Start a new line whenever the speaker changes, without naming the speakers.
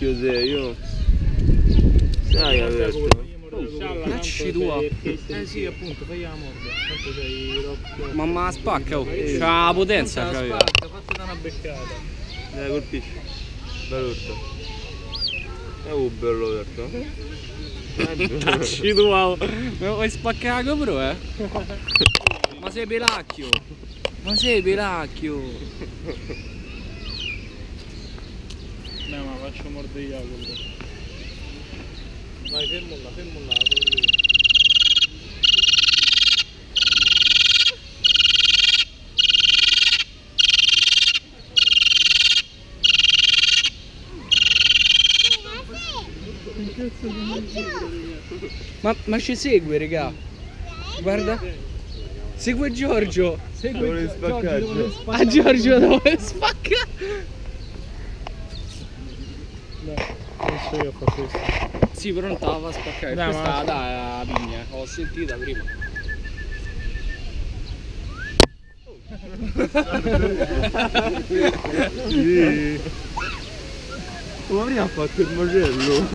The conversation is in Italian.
vecchio sei, io. Sai averto.
Dacci tua.
Sì, appunto, fai la morda. Tanto sei rotto.
Mamma spacca, oh. C'ha la potenza, c'aveva.
Spacca, fatti da una beccata.
Dai, colpisci. Bello urto. Bello urto.
Dacci tua. Vuoi spaccare la GoPro, eh? Ma sei pelacchio. Ma sei pelacchio.
No, ma faccio mordere io quello. Vai, fermo là, quello lì.
Ma ci segue, raga. Guarda. Segue Giorgio.
Dove spaccare?
A Giorgio dove spacca.
Non so io fa questo.
Sì, però non te la fa spaccare.
Dai,
Questa dai, la pigna. L'ho sentita prima.
Sì. Ma prima ha fatto il macello.